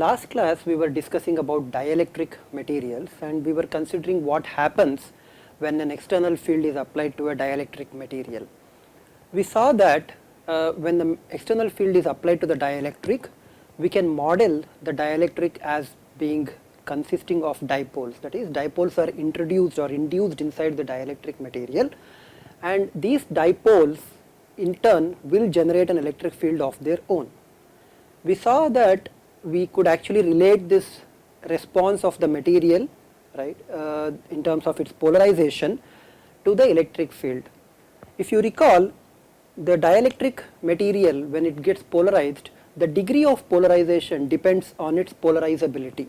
last class we were discussing about dielectric materials, and we were considering what happens when an external field is applied to a dielectric material. We saw that when the external field is applied to the dielectric, we can model the dielectric as being consisting of dipoles. That is, dipoles are introduced or induced inside the dielectric material, and these dipoles in turn will generate an electric field of their own. We saw that we could actually relate this response of the material, right, in terms of its polarization to the electric field. If you recall, the dielectric material, when it gets polarized, the degree of polarization depends on its polarizability.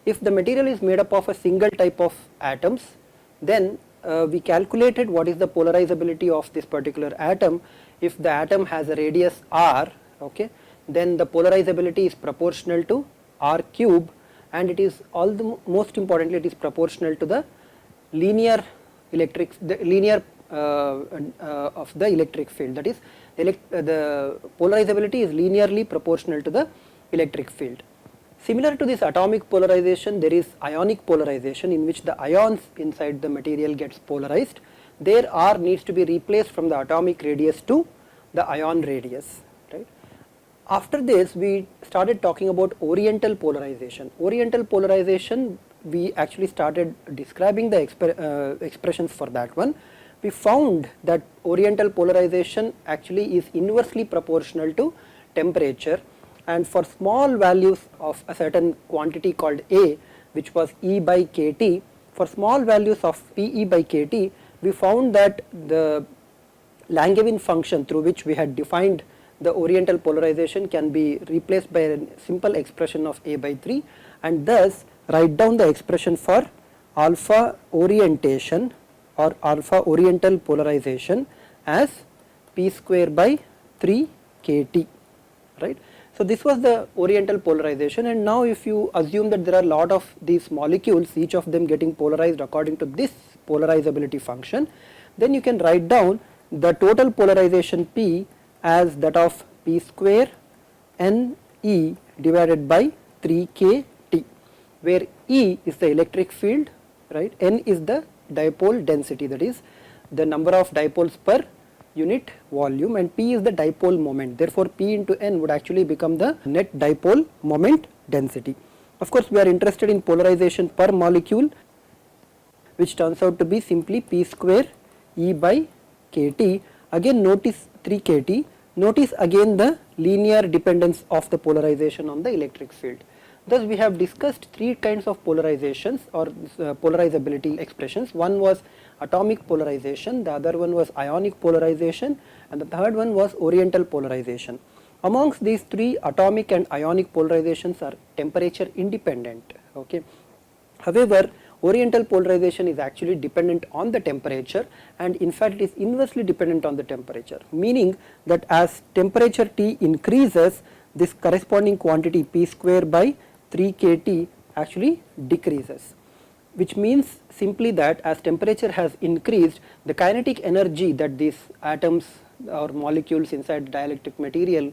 If the material is made up of a single type of atoms, then we calculated what is the polarizability of this particular atom. If the atom has a radius r, okay, then the polarizability is proportional to r cube, and it is most importantly it is proportional to the linear of the electric field. That is, the polarizability is linearly proportional to the electric field. Similar to this atomic polarization, there is ionic polarization, in which the ions inside the material gets polarized. There r needs to be replaced from the atomic radius to the ion radius, right. After this, we started talking about oriental polarization. Oriental polarization, we actually started describing the expressions for that one. We found that oriental polarization actually is inversely proportional to temperature, and for small values of a certain quantity called A, which was E by kT, for small values of PE by kT, we found that the Langevin function through which we had defined the oriental polarization can be replaced by a simple expression of A by 3, and thus write down the expression for alpha orientation or alpha oriental polarization as P square by 3 kT, right. So this was the oriental polarization, and now if you assume that there are a lot of these molecules, each of them getting polarized according to this polarizability function, then you can write down the total polarization P as that of P square NE divided by 3 kT, where E is the electric field, right, N is the dipole density, that is the number of dipoles per unit volume, and P is the dipole moment. Therefore, P into N would actually become the net dipole moment density. Of course, we are interested in polarization per molecule, which turns out to be simply P square E by kT. Again notice 3 kT, notice again the linear dependence of the polarization on the electric field. Thus, we have discussed three kinds of polarizations or polarizability expressions. One was atomic polarization, the other one was ionic polarization, and the third one was oriental polarization. Amongst these three, atomic and ionic polarizations are temperature independent, okay. However, oriental polarization is actually dependent on the temperature, and in fact it is inversely dependent on the temperature, meaning that as temperature T increases, this corresponding quantity P square by 3 kT actually decreases, which means simply that as temperature has increased, the kinetic energy that these atoms or molecules inside dielectric material,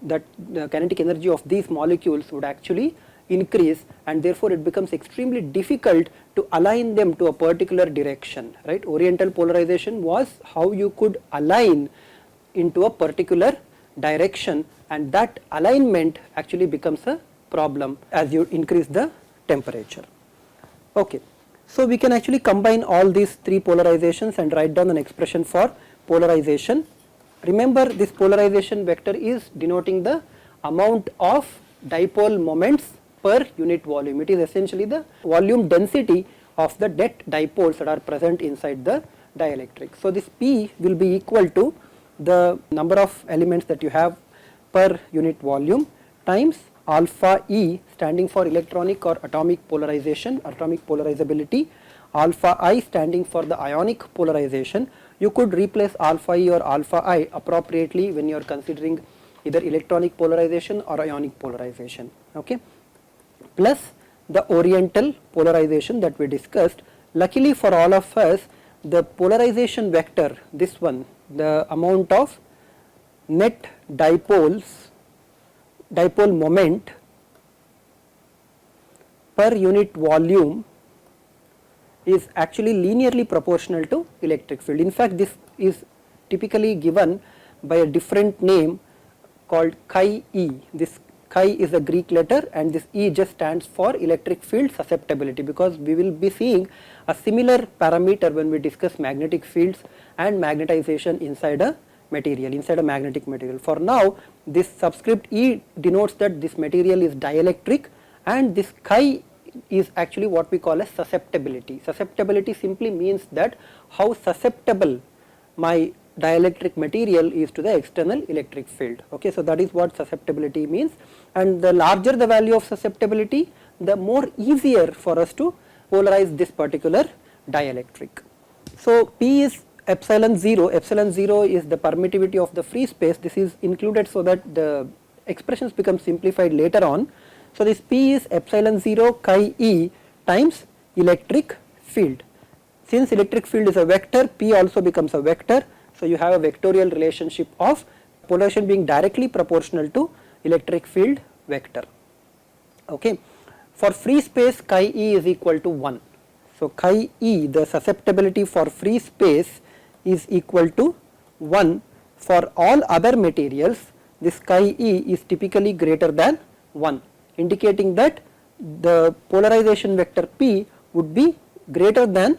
that the kinetic energy of these molecules would actually increase, and therefore it becomes extremely difficult to align them to a particular direction, right. Oriental polarization was how you could align into a particular direction, and that alignment actually becomes a problem as you increase the temperature, okay. So we can actually combine all these three polarizations and write down an expression for polarization. Remember, this polarization vector is denoting the amount of dipole moments per unit volume. It is essentially the volume density of the net dipoles that are present inside the dielectric. So this P will be equal to the number of elements that you have per unit volume times alpha E, standing for electronic or atomic polarization, atomic polarizability, alpha I standing for the ionic polarization. You could replace alpha E or alpha I appropriately when you are considering either electronic polarization or ionic polarization, okay, plus the oriental polarization that we discussed. Luckily for all of us, the polarization vector, this one, the amount of net dipole moment per unit volume is actually linearly proportional to electric field. In fact, this is typically given by a different name called chi E. This chi is a Greek letter and this E just stands for electric field susceptibility, because we will be seeing a similar parameter when we discuss magnetic fields and magnetization inside a material, inside a magnetic material. For now, this subscript E denotes that this material is dielectric, and this chi is actually what we call as susceptibility. Susceptibility simply means that how susceptible my dielectric material is to the external electric field. Okay, so that is what susceptibility means, and the larger the value of susceptibility, the more easier for us to polarize this particular dielectric. So P is epsilon 0. Epsilon 0 is the permittivity of the free space. This is included so that the expressions become simplified later on. So this P is epsilon 0 chi E times electric field. Since electric field is a vector, P also becomes a vector. So you have a vectorial relationship of polarization being directly proportional to electric field vector. Okay. For free space, chi E is equal to 1. So chi E, the susceptibility for free space, is equal to 1. For all other materials, this chi E is typically greater than 1, indicating that the polarization vector P would be greater than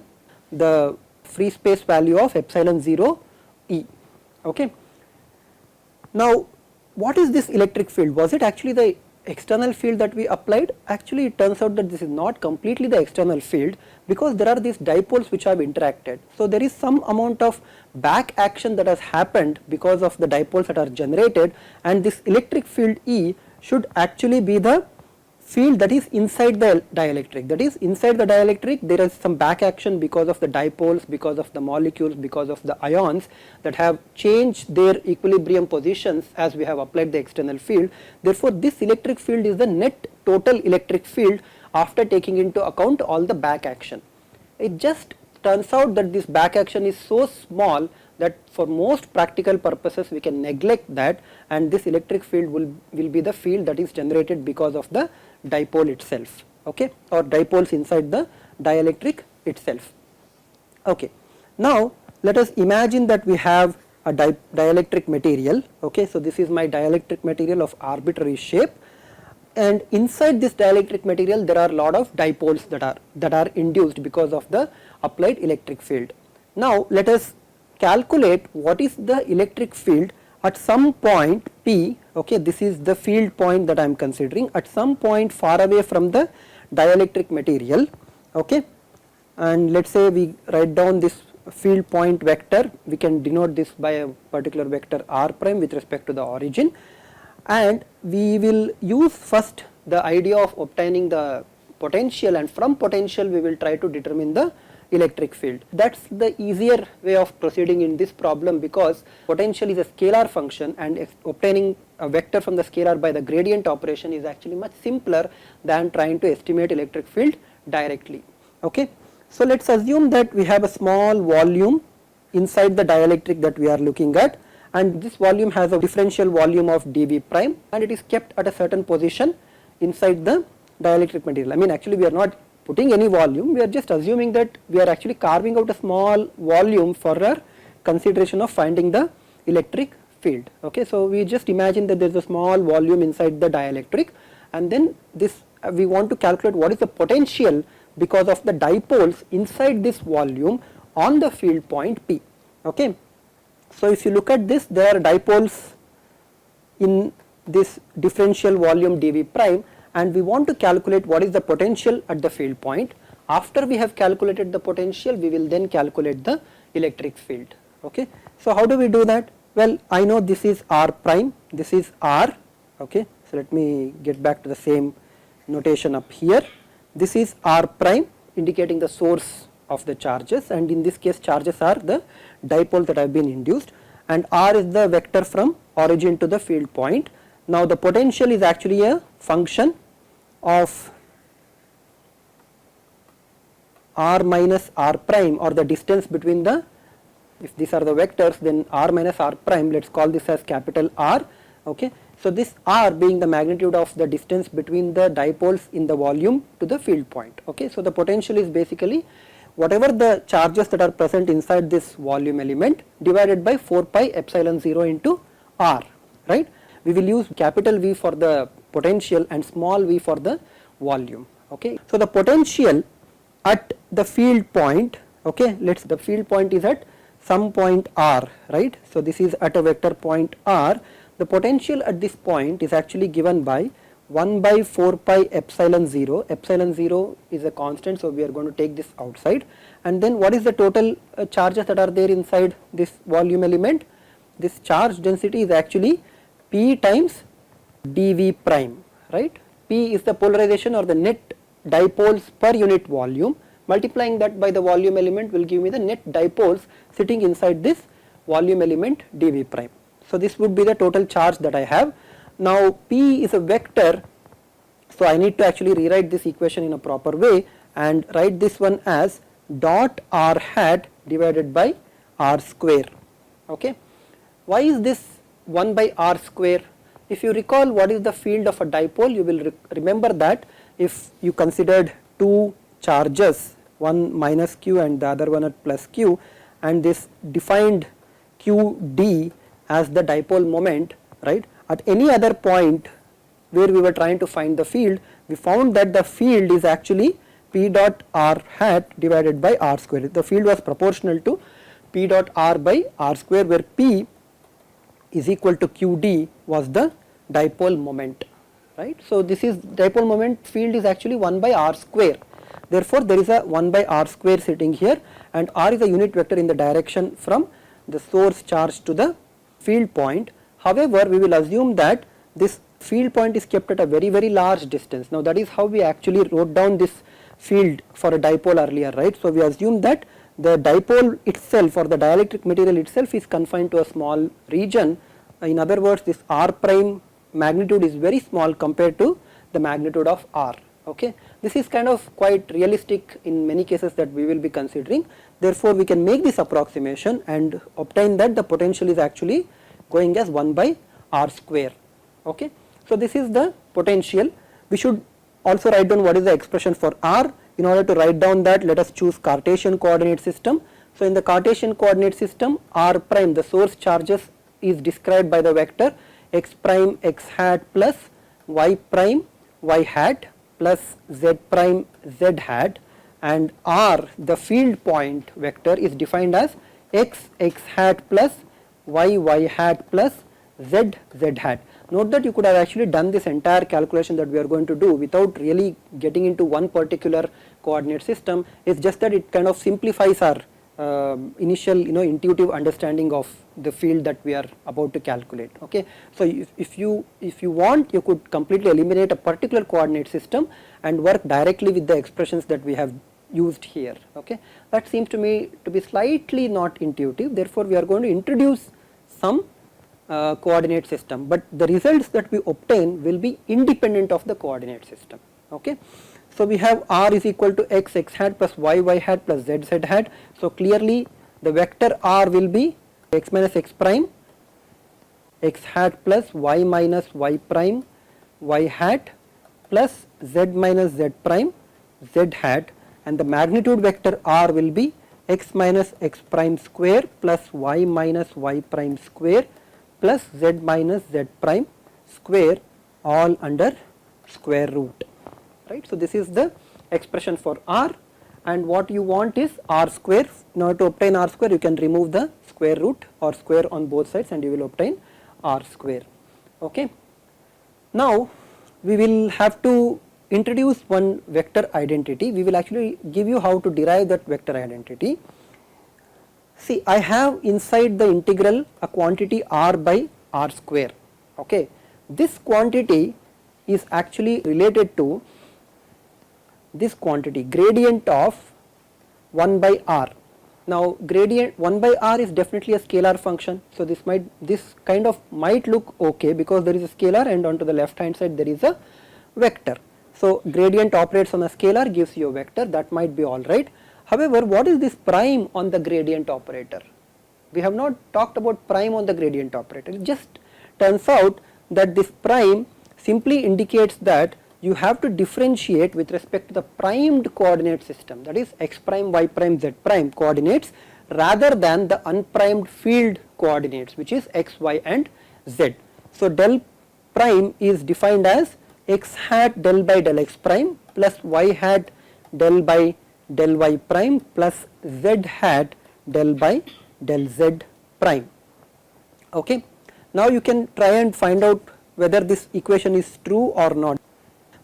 the free space value of epsilon 0 E. Okay. Now, what is this electric field? Was it actually the external field that we applied? Actually, it turns out that this is not completely the external field, because there are these dipoles which have interacted. So there is some amount of back action that has happened because of the dipoles that are generated, and this electric field E should actually be the field that is inside the dielectric. That is, inside the dielectric there is some back action because of the dipoles, because of the molecules, because of the ions that have changed their equilibrium positions as we have applied the external field. Therefore, this electric field is the net total electric field after taking into account all the back action. It just turns out that this back action is so small that for most practical purposes we can neglect that, and this electric field will be the field that is generated because of the dipole itself, okay, or dipoles inside the dielectric itself. Okay. Now let us imagine that we have a dielectric material. Okay, so this is my dielectric material of arbitrary shape, and inside this dielectric material there are a lot of dipoles that are induced because of the applied electric field. Now let us calculate what is the electric field at some point P. Okay, this is the field point that I am considering at some point far away from the dielectric material. Okay, and let us say we write down this field point vector. We can denote this by a particular vector r prime with respect to the origin, and we will use first the idea of obtaining the potential, and from potential we will try to determine the electric field. That is the easier way of proceeding in this problem, because potential is a scalar function, and obtaining a vector from the scalar by the gradient operation is actually much simpler than trying to estimate electric field directly. Okay. So let us assume that we have a small volume inside the dielectric that we are looking at, and this volume has a differential volume of dV prime, and it is kept at a certain position inside the dielectric material. I mean, actually we are not putting any volume, we are just assuming that we are actually carving out a small volume for our consideration of finding the electric field. Okay, so we just imagine that there is a small volume inside the dielectric, and then this we want to calculate what is the potential because of the dipoles inside this volume on the field point P. Okay, so if you look at this, there are dipoles in this differential volume dV prime, and we want to calculate what is the potential at the field point. After we have calculated the potential, we will then calculate the electric field. Okay. So how do we do that? Well, I know this is r prime, this is r. Okay. So let me get back to the same notation up here. This is r prime, indicating the source of the charges, and in this case charges are the dipoles that have been induced, and r is the vector from origin to the field point. Now the potential is actually a function of r minus r prime, or the distance between the, if these are the vectors, then r minus r prime, let us call this as capital R. Okay, So this r being the magnitude of the distance between the dipoles in the volume to the field point. Okay, so the potential is basically whatever the charges that are present inside this volume element divided by 4 pi epsilon 0 into r, right. We will use capital V for the potential and small v for the volume. Okay, so the potential at the field point, okay, the field point is at some point r, right. So this is at a vector point r. The potential at this point is actually given by 1 by 4 pi epsilon 0. Epsilon 0 is a constant, so we are going to take this outside, and then what is the total charges that are there inside this volume element? This charge density is actually p times dv prime, right. P is the polarization or the net dipoles per unit volume. Multiplying that by the volume element will give me the net dipoles sitting inside this volume element dv prime. So this would be the total charge that I have. Now P is a vector, so I need to actually rewrite this equation in a proper way and write this one as dot r hat divided by r square. Okay. Why is this 1 by r square? If you recall what is the field of a dipole, you will remember that if you considered two charges, one minus q and the other one at plus q, and this defined qd as the dipole moment, right. At any other point where we were trying to find the field, we found that the field is actually p dot r hat divided by r square. The field was proportional to p dot r by r square, where p is equal to qd was the dipole moment, right. So this is dipole moment field is actually 1 by r square. Therefore there is a 1 by r square sitting here, and r is a unit vector in the direction from the source charge to the field point. However, we will assume that this field point is kept at a very large distance. Now that is how we actually wrote down this field for a dipole earlier, right. So we assume that the dipole itself or the dielectric material itself is confined to a small region. In other words, this r prime magnitude is very small compared to the magnitude of r. Okay, this is kind of quite realistic in many cases that we will be considering. Therefore we can make this approximation and obtain that the potential is actually going as 1 by r square. Okay, so this is the potential. We should also write down what is the expression for r. In order to write down that, let us choose Cartesian coordinate system. So in the Cartesian coordinate system, r prime, the source charges, is described by the vector x prime x hat plus y prime y hat plus z prime z hat, and r, the field point vector, is defined as x x hat plus y y hat plus z z hat. Note that you could have actually done this entire calculation that we are going to do without really getting into one particular coordinate system. It's just that it kind of simplifies our initial intuitive understanding of the field that we are about to calculate. Okay, so if you want, you could completely eliminate a particular coordinate system and work directly with the expressions that we have used here. Okay, that seems to me to be slightly not intuitive. Therefore we are going to introduce some coordinate system, but the results that we obtain will be independent of the coordinate system. Okay, so we have r is equal to x x hat plus y y hat plus z z hat. So clearly the vector r will be x minus x prime x hat plus y minus y prime y hat plus z minus z prime z hat, and the magnitude vector r will be x minus x prime square plus y minus y prime square plus z minus z prime square, all under square root, right. So this is the expression for r, and what you want is r square. In order to obtain r square, you can remove the square root or square on both sides and you will obtain r square. Okay. Now we will have to introduce one vector identity. We will actually give you how to derive that vector identity. See, I have inside the integral a quantity r by r square. Okay, this quantity is actually related to this quantity, gradient of 1 by r. Now gradient 1 by r is definitely a scalar function, so this kind of might look okay because there is a scalar and onto the left hand side there is a vector. So gradient operates on a scalar, gives you a vector, that might be alright. However, what is this prime on the gradient operator? We have not talked about prime on the gradient operator. It just turns out that this prime simply indicates that you have to differentiate with respect to the primed coordinate system, that is x prime, y prime, z prime coordinates, rather than the unprimed field coordinates, which is x, y and z. So del prime is defined as x hat del by del x prime plus y hat del by del y prime plus z hat del by del z prime. Okay. Now you can try and find out whether this equation is true or not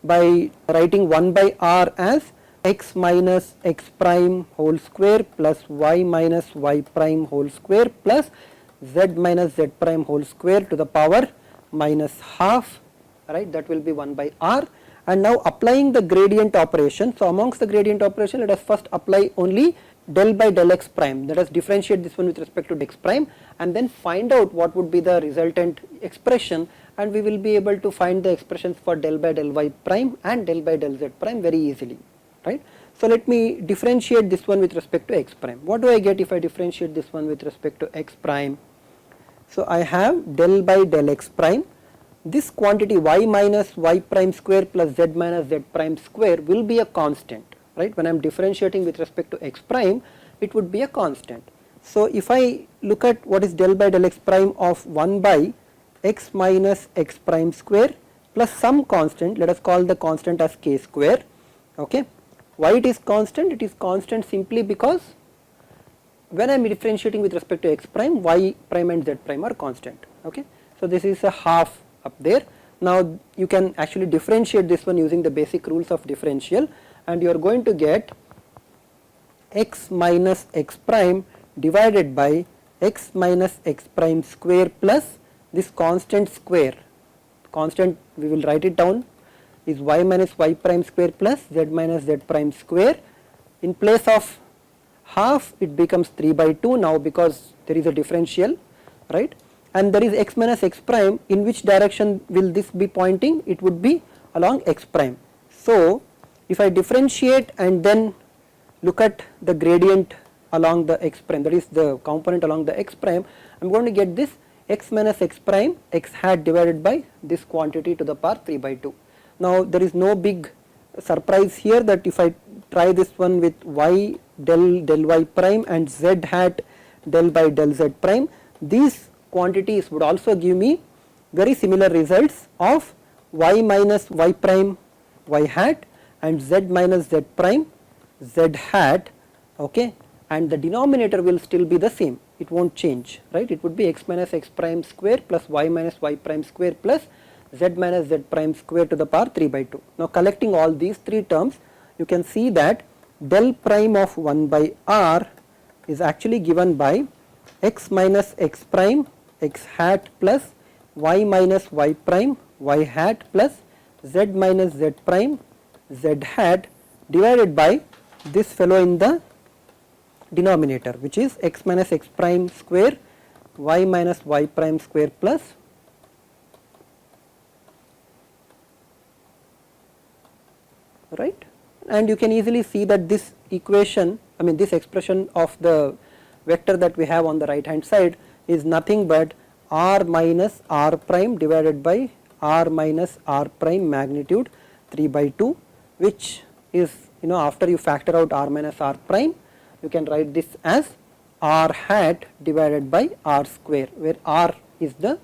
by writing 1 by r as x minus x prime whole square plus y minus y prime whole square plus z minus z prime whole square to the power minus half, right, that will be 1 by r. And now applying the gradient operation. So amongst the gradient operation, let us first apply only del by del x prime, let us differentiate this one with respect to x prime and then find out what would be the resultant expression, and we will be able to find the expressions for del by del y prime and del by del z prime very easily, right. So let me differentiate this one with respect to x prime. What do I get if I differentiate this one with respect to x prime? So I have del by del x prime. This quantity y minus y prime square plus z minus z prime square will be a constant, right. When I am differentiating with respect to x prime, it would be a constant. So if I look at what is del by del x prime of 1 by x minus x prime square plus some constant, let us call the constant as k square. Okay. Why it is constant? It is constant simply because when I am differentiating with respect to x prime, y prime and z prime are constant. Okay. So this is a half up there. Now you can actually differentiate this one using the basic rules of differential, and you are going to get x minus x prime divided by x minus x prime square plus this constant square, constant we will write it down is y minus y prime square plus z minus z prime square. In place of half it becomes 3 by 2 now because there is a differential, right, and there is x minus x prime. In which direction will this be pointing? It would be along x prime. So if I differentiate and then look at the gradient along the x prime, that is the component along the x prime, I am going to get this x minus x prime x hat divided by this quantity to the power 3 by 2. Now there is no big surprise here that if I try this one with y del y prime and z hat del by del z prime, these quantities would also give me very similar results of y minus y prime y hat and z minus z prime z hat, okay, and the denominator will still be the same, it will not change, right. It would be x minus x prime square plus y minus y prime square plus z minus z prime square to the power 3 by 2. Now collecting all these three terms, you can see that del prime of 1 by r is actually given by x minus x prime x hat plus y minus y prime y hat plus z minus z prime z hat divided by this fellow in the denominator, which is x minus x prime square y minus y prime square plus right, and you can easily see that this equation, I mean this expression of the vector that we have on the right hand side is nothing but r minus r prime divided by r minus r prime magnitude 3 by 2, which is, you know, after you factor out r minus r prime, you can write this as r hat divided by r square, where r is the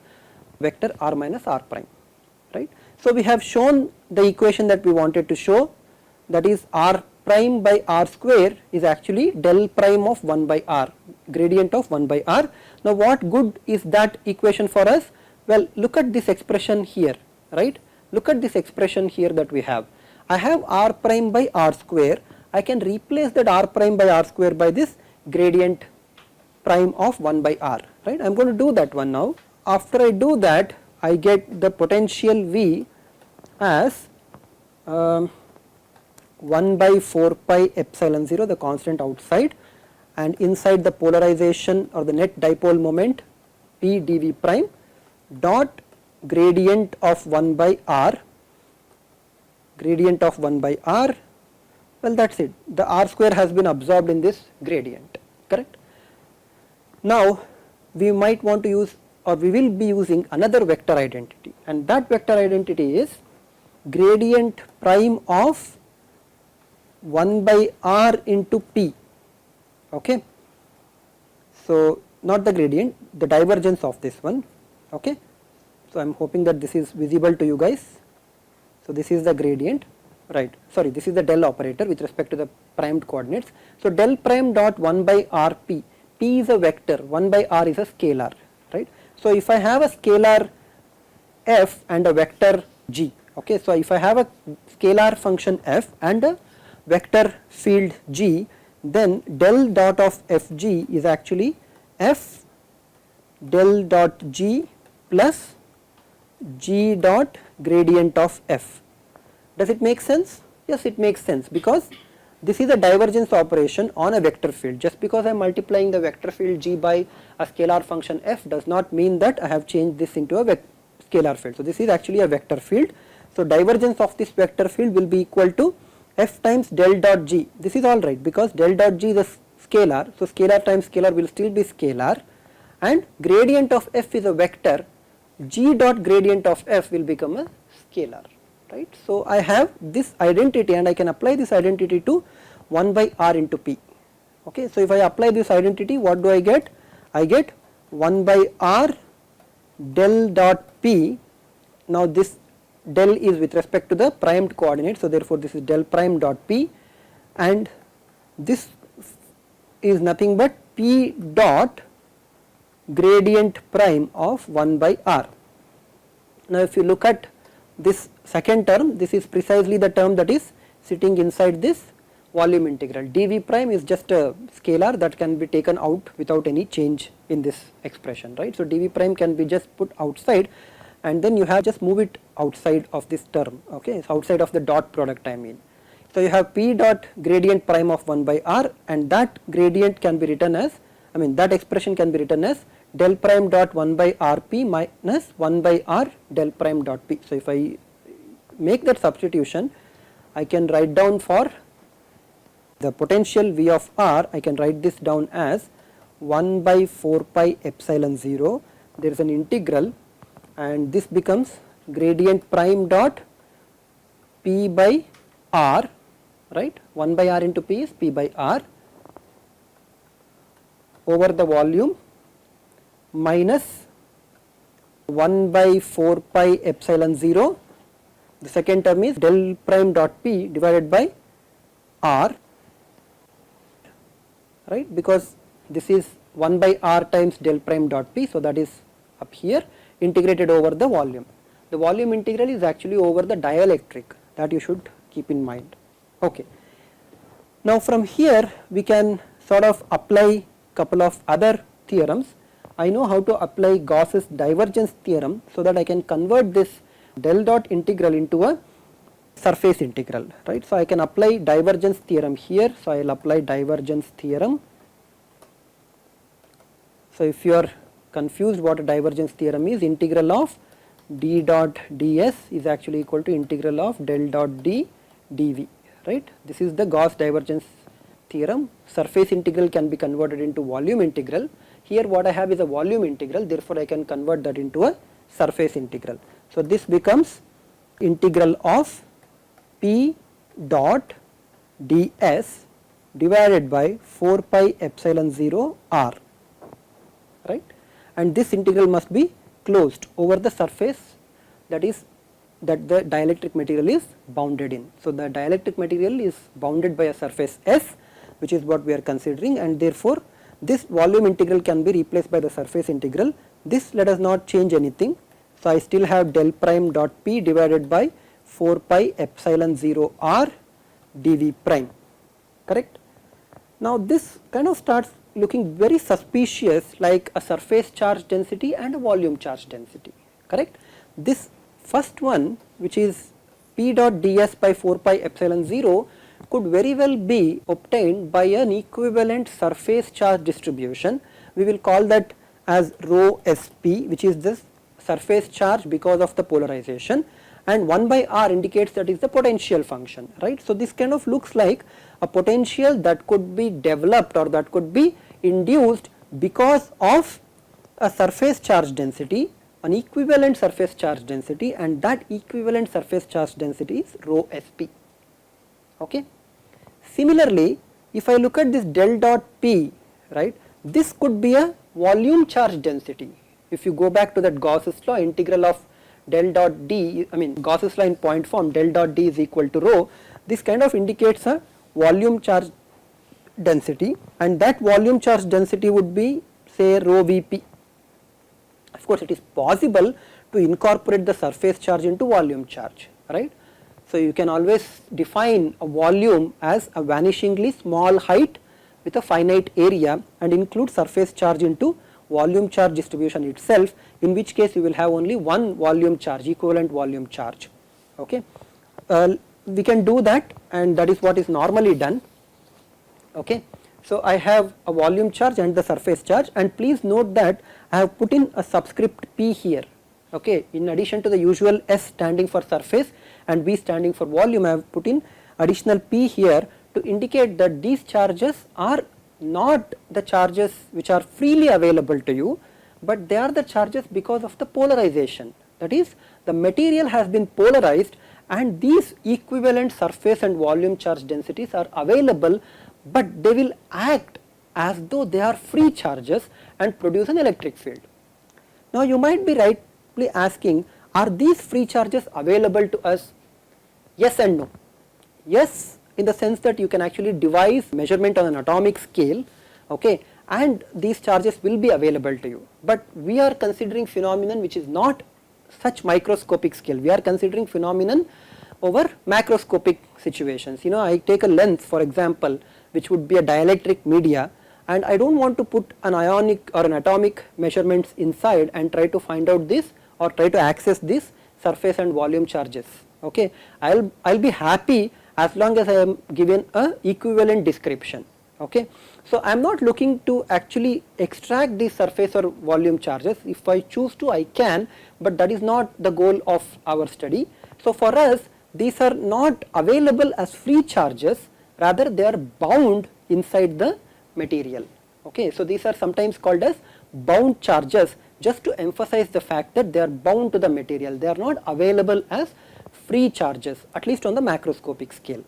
vector r minus r prime, right. So we have shown the equation that we wanted to show, that is r prime by r square is actually del prime of 1 by r, gradient of 1 by r. Now what good is that equation for us? Well, look at this expression here, right. Look at this expression here that we have. I have r prime by r square, I can replace that r prime by r square by this gradient prime of 1 by r, right. I am going to do that one now. After I do that, I get the potential V as 1 by 4 pi epsilon 0, the constant outside, and inside the polarization or the net dipole moment P dV prime dot gradient of 1 by r, gradient of 1 by r. Well, that is it, the r square has been absorbed in this gradient, correct. Now we might want to use or we will be using another vector identity, and that vector identity is gradient prime of 1 by r into p. Okay. So, not the gradient, the divergence of this one. Okay. So, I am hoping that this is visible to you guys. So, this is the gradient, right, sorry, this is the del operator with respect to the primed coordinates. So, del prime dot 1 by r p, p is a vector, 1 by r is a scalar, right. So, if I have a scalar f and a vector g, okay, so if I have a scalar function f and a vector field g, then del dot of fg is actually f del dot g plus g dot gradient of f. Does it make sense? Yes, it makes sense, because this is a divergence operation on a vector field. Just because I am multiplying the vector field g by a scalar function f does not mean that I have changed this into a scalar field. So, this is actually a vector field. So, divergence of this vector field will be equal to f times del dot g. This is all right, because del dot g is a scalar. So, scalar times scalar will still be scalar, and gradient of f is a vector, g dot gradient of f will become a scalar, right. So, I have this identity and I can apply this identity to 1 by r into p. Okay. So, if I apply this identity, what do I get? I get 1 by r del dot p. Now, this del is with respect to the primed coordinate. So, therefore, this is del prime dot p, and this is nothing but p dot gradient prime of 1 by r. Now, if you look at this second term, this is precisely the term that is sitting inside this volume integral. dv prime is just a scalar that can be taken out without any change in this expression, right. So, dv prime can be just put outside, and then you have just move it outside of this term, okay, so outside of the dot product I mean. So, you have p dot gradient prime of 1 by r, and that gradient can be written as, I mean that expression can be written as del prime dot 1 by r p minus 1 by r del prime dot p. So, if I make that substitution, I can write down for the potential V of r, I can write this down as 1 by 4 pi epsilon 0, there is an integral, and this becomes gradient prime dot p by r, right, 1 by r into p is p by r over the volume minus 1 by 4 pi epsilon 0, the second term is del prime dot p divided by r, right, because this is 1 by r times del prime dot p. So, that is up here integrated over the volume. The volume integral is actually over the dielectric, that you should keep in mind. Okay. Now, from here we can sort of apply couple of other theorems. I know how to apply Gauss's divergence theorem, so that I can convert this del dot integral into a surface integral, right. So, I can apply divergence theorem here. So, I will apply divergence theorem. So, if you are confused what a divergence theorem is, integral of d dot ds is actually equal to integral of del dot d dv, right. This is the Gauss divergence theorem. Surface integral can be converted into volume integral. Here what I have is a volume integral, therefore I can convert that into a surface integral. So, this becomes integral of p dot ds divided by 4 pi epsilon 0 r, right, and this integral must be closed over the surface that is that the dielectric material is bounded in. So, the dielectric material is bounded by a surface S, which is what we are considering, and therefore, this volume integral can be replaced by the surface integral. This let us not change anything. So, I still have del prime dot p divided by 4 pi epsilon 0 r dv prime, correct. Now, this kind of starts looking very suspicious, like a surface charge density and a volume charge density, correct. This first one, which is p dot ds by 4 pi epsilon 0, could very well be obtained by an equivalent surface charge distribution. We will call that as rho sp, which is this surface charge because of the polarization, and 1 by r indicates that is the potential function, right. So, this kind of looks like a potential that could be developed or that could be induced because of a surface charge density, an equivalent surface charge density, and that equivalent surface charge density is rho Sp. Okay. Similarly, if I look at this del dot P, right, this could be a volume charge density. If you go back to that Gauss's law, integral of del dot D, I mean Gauss's law in point form, del dot D is equal to rho, this kind of indicates a volume charge density, and that volume charge density would be say rho Vp. Of course, it is possible to incorporate the surface charge into volume charge, right. So, you can always define a volume as a vanishingly small height with a finite area and include surface charge into volume charge distribution itself, in which case you will have only one volume charge, equivalent volume charge. Okay. We can do that, and that is what is normally done. Okay. So, I have a volume charge and the surface charge, and please note that I have put in a subscript P here. Okay. In addition to the usual S standing for surface and V standing for volume, I have put in additional P here to indicate that these charges are not the charges which are freely available to you, but they are the charges because of the polarization. That is, the material has been polarized and these equivalent surface and volume charge densities are available, but they will act as though they are free charges and produce an electric field. Now, you might be rightly asking, are these free charges available to us? Yes and no. Yes, in the sense that you can actually devise measurement on an atomic scale, okay, and these charges will be available to you. But we are considering phenomenon which is not such microscopic scale. We are considering phenomenon over macroscopic situations. You know, I take a lens, for example, which would be a dielectric media, and I do not want to put an ionic or an atomic measurements inside and try to find out this or try to access this surface and volume charges. Okay, I'll be happy as long as I am given a equivalent description. Okay, so I am not looking to actually extract the surface or volume charges. If I choose to, I can, but that is not the goal of our study. So for us, these are not available as free charges, rather they are bound inside the material. Okay, so these are sometimes called as bound charges, just to emphasize the fact that they are bound to the material. They are not available as free charges, at least on the macroscopic scale.